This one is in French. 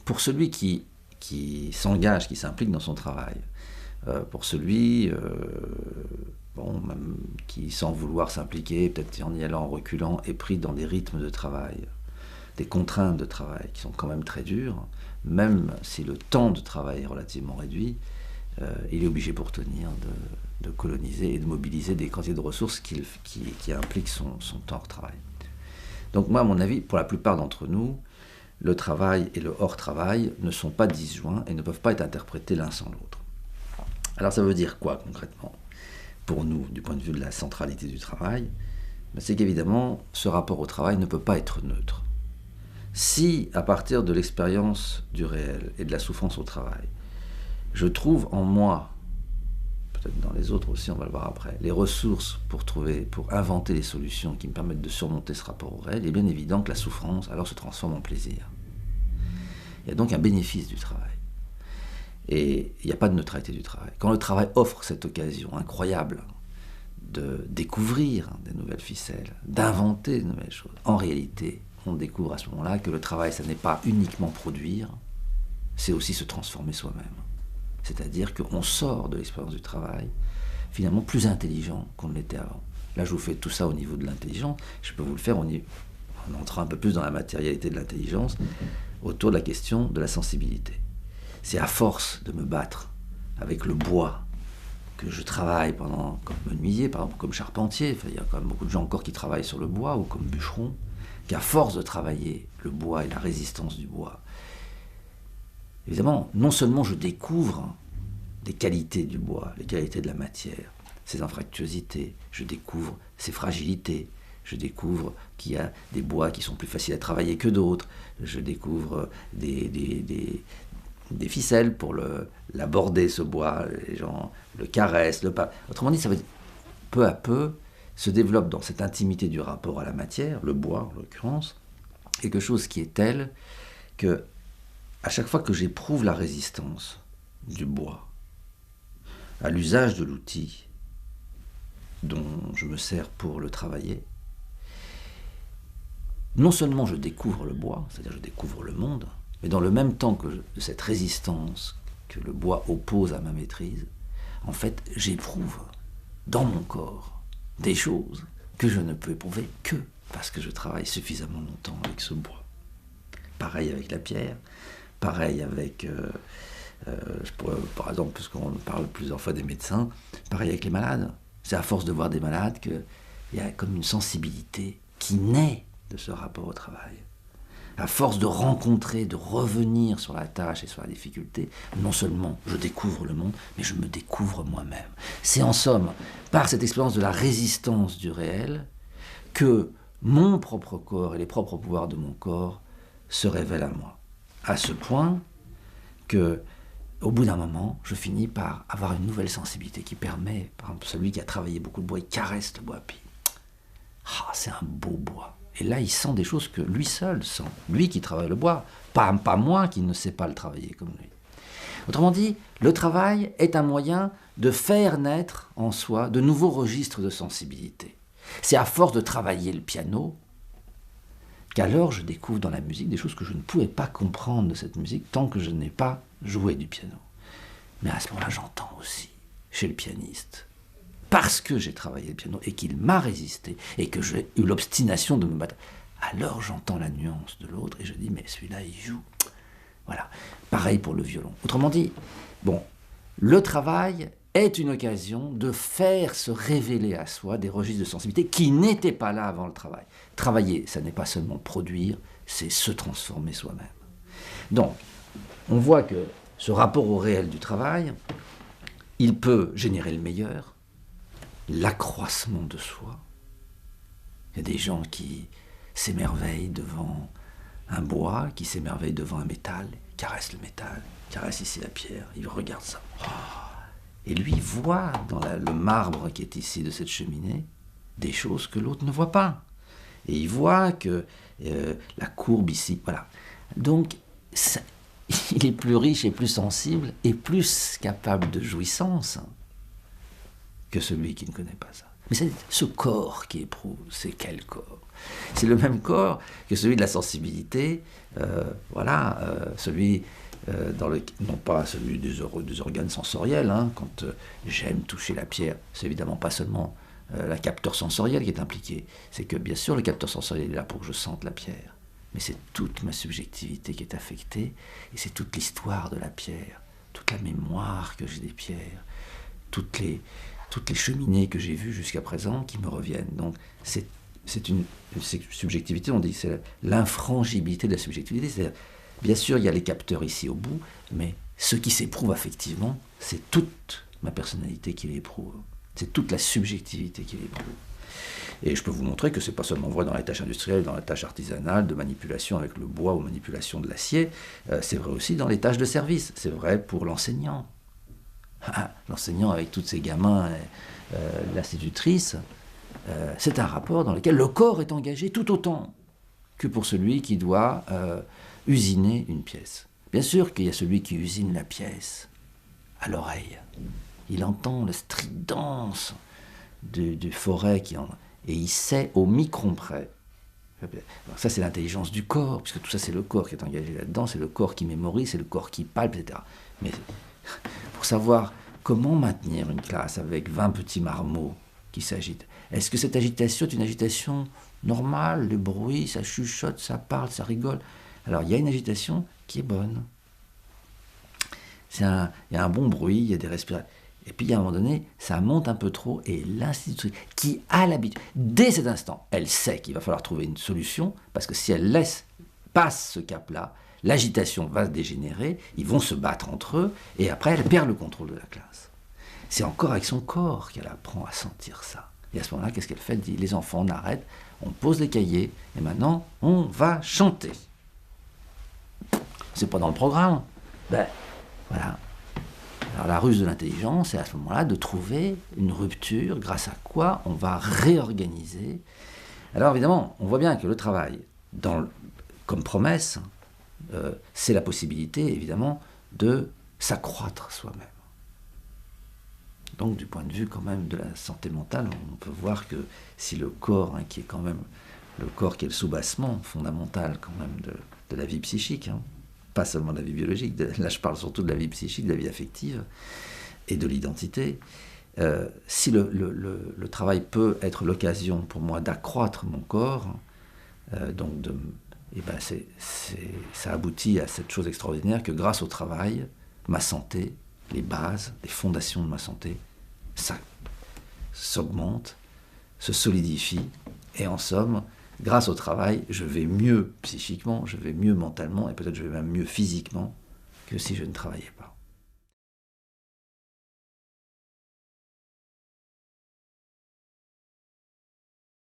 pour celui qui s'engage, qui s'implique dans son travail, pour celui même qui, sans vouloir s'impliquer, peut-être en y allant en reculant, est pris dans des rythmes de travail, des contraintes de travail qui sont quand même très dures, même si le temps de travail est relativement réduit, il est obligé pour tenir de coloniser et de mobiliser des quantités de ressources qui impliquent son temps de travail. Donc moi, à mon avis, pour la plupart d'entre nous, le travail et le hors-travail ne sont pas disjoints et ne peuvent pas être interprétés l'un sans l'autre. Alors ça veut dire quoi concrètement pour nous, du point de vue de la centralité du travail? C'est qu'évidemment, ce rapport au travail ne peut pas être neutre. Si, à partir de l'expérience du réel et de la souffrance au travail, je trouve en moi, peut-être dans les autres aussi, on va le voir après, les ressources pour inventer les solutions qui me permettent de surmonter ce rapport au réel, il est bien évident que la souffrance alors se transforme en plaisir. Il y a donc un bénéfice du travail. Et il n'y a pas de neutralité du travail. Quand le travail offre cette occasion incroyable de découvrir des nouvelles ficelles, d'inventer de nouvelles choses, en réalité, on découvre à ce moment-là que le travail, ça n'est pas uniquement produire, c'est aussi se transformer soi-même. C'est-à-dire qu'on sort de l'expérience du travail finalement plus intelligent qu'on ne l'était avant. Là, je vous fais tout ça au niveau de l'intelligence. Je peux vous le faire en entrant un peu plus dans la matérialité de l'intelligence, autour de la question de la sensibilité. C'est à force de me battre avec le bois que je travaille pendant, comme menuisier, par exemple, comme charpentier, il y a quand même beaucoup de gens encore qui travaillent sur le bois, ou comme bûcheron, qu'à force de travailler le bois et la résistance du bois, évidemment, non seulement je découvre des qualités du bois, les qualités de la matière, ses infractuosités, je découvre ses fragilités, je découvre qu'il y a des bois qui sont plus faciles à travailler que d'autres, je découvre des ficelles pour l'aborder, ce bois, les gens le caressent, le pas. Autrement dit, ça veut dire, peu à peu, se développe dans cette intimité du rapport à la matière, le bois en l'occurrence, quelque chose qui est tel que, à chaque fois que j'éprouve la résistance du bois à l'usage de l'outil dont je me sers pour le travailler, non seulement je découvre le bois, c'est-à-dire je découvre le monde, mais dans le même temps que cette résistance que le bois oppose à ma maîtrise, en fait, j'éprouve dans mon corps des choses que je ne peux éprouver que parce que je travaille suffisamment longtemps avec ce bois. Pareil avec la pierre, pareil avec, par exemple, puisqu'on parle plusieurs fois des médecins, pareil avec les malades. C'est à force de voir des malades qu'il y a comme une sensibilité qui naît de ce rapport au travail. À force de rencontrer, de revenir sur la tâche et sur la difficulté, non seulement je découvre le monde, mais je me découvre moi-même. C'est en somme, par cette expérience de la résistance du réel, que mon propre corps et les propres pouvoirs de mon corps se révèlent à moi. À ce point que, au bout d'un moment, je finis par avoir une nouvelle sensibilité qui permet, par exemple, celui qui a travaillé beaucoup de bois, il caresse le bois, puis c'est un beau bois. Et là, il sent des choses que lui seul sent. Lui qui travaille le bois, pas moi qui ne sais pas le travailler comme lui. Autrement dit, le travail est un moyen de faire naître en soi de nouveaux registres de sensibilité. C'est à force de travailler le piano qu'alors je découvre dans la musique des choses que je ne pouvais pas comprendre de cette musique tant que je n'ai pas joué du piano. Mais à ce moment-là, j'entends aussi, chez le pianiste, parce que j'ai travaillé le piano et qu'il m'a résisté et que j'ai eu l'obstination de me battre, alors j'entends la nuance de l'autre et je dis, mais celui-là, il joue. Voilà. Pareil pour le violon. Autrement dit, le travail est une occasion de faire se révéler à soi des registres de sensibilité qui n'étaient pas là avant le travail. Travailler, ça n'est pas seulement produire, c'est se transformer soi-même. Donc, on voit que ce rapport au réel du travail, il peut générer le meilleur, l'accroissement de soi. Il y a des gens qui s'émerveillent devant un bois, qui s'émerveillent devant un métal, caressent le métal, caressent ici la pierre, ils regardent ça. Et lui voit dans le marbre qui est ici de cette cheminée des choses que l'autre ne voit pas. Et il voit que la courbe ici, voilà. Donc, il est plus riche et plus sensible et plus capable de jouissance que celui qui ne connaît pas ça. Mais c'est ce corps qui éprouve, c'est quel corps? C'est le même corps que celui de la sensibilité, celui non pas celui des organes sensoriels, hein, quand j'aime toucher la pierre, c'est évidemment pas seulement le capteur sensoriel qui est impliqué, c'est que bien sûr le capteur sensoriel est là pour que je sente la pierre, mais c'est toute ma subjectivité qui est affectée, et c'est toute l'histoire de la pierre, toute la mémoire que j'ai des pierres, toutes les cheminées que j'ai vues jusqu'à présent qui me reviennent. Donc c'est une subjectivité, on dit que c'est l'infrangibilité de la subjectivité, c'est-à-dire, bien sûr, il y a les capteurs ici au bout, mais ce qui s'éprouve affectivement, c'est toute ma personnalité qui l'éprouve. C'est toute la subjectivité qui l'éprouve. Et je peux vous montrer que ce n'est pas seulement vrai dans les tâches industrielles, dans les tâches artisanales, de manipulation avec le bois ou manipulation de l'acier, c'est vrai aussi dans les tâches de service, c'est vrai pour l'enseignant. L'enseignant avec tous ses gamins, l'institutrice, c'est un rapport dans lequel le corps est engagé tout autant que pour celui qui doit usiner une pièce. Bien sûr qu'il y a celui qui usine la pièce à l'oreille. Il entend le stridence du forêt et il sait au micron près. Alors ça, c'est l'intelligence du corps, puisque tout ça, c'est le corps qui est engagé là-dedans, c'est le corps qui mémorise, c'est le corps qui palpe, etc. Mais pour savoir comment maintenir une classe avec 20 petits marmots qui s'agitent, est-ce que cette agitation est une agitation normale, le bruit, ça chuchote, ça parle, ça rigole? Alors, il y a une agitation qui est bonne. Il y a un bon bruit, il y a des respirations. Et puis, à un moment donné, ça monte un peu trop, et l'institutrice, qui a l'habitude, dès cet instant, elle sait qu'il va falloir trouver une solution, parce que si elle passe ce cap-là, l'agitation va se dégénérer, ils vont se battre entre eux, et après, elle perd le contrôle de la classe. C'est encore avec son corps qu'elle apprend à sentir ça. Et à ce moment-là, qu'est-ce qu'elle fait? Elle dit, les enfants, on arrête, on pose les cahiers, et maintenant, on va chanter. C'est pas dans le programme. Ben, voilà. Alors la ruse de l'intelligence, c'est à ce moment-là de trouver une rupture, grâce à quoi on va réorganiser. Alors évidemment, on voit bien que le travail, comme promesse, c'est la possibilité, évidemment, de s'accroître soi-même. Donc du point de vue quand même de la santé mentale, on peut voir que si le corps, qui est quand même le corps qui est le soubassement fondamental quand même de la vie psychique, pas seulement de la vie biologique, là je parle surtout de la vie psychique, de la vie affective et de l'identité, si le travail peut être l'occasion pour moi d'accroître mon corps, ça aboutit à cette chose extraordinaire que grâce au travail, ma santé, les bases, les fondations de ma santé, ça s'augmente, se solidifie, et en somme, grâce au travail, je vais mieux psychiquement, je vais mieux mentalement, et peut-être je vais même mieux physiquement que si je ne travaillais pas.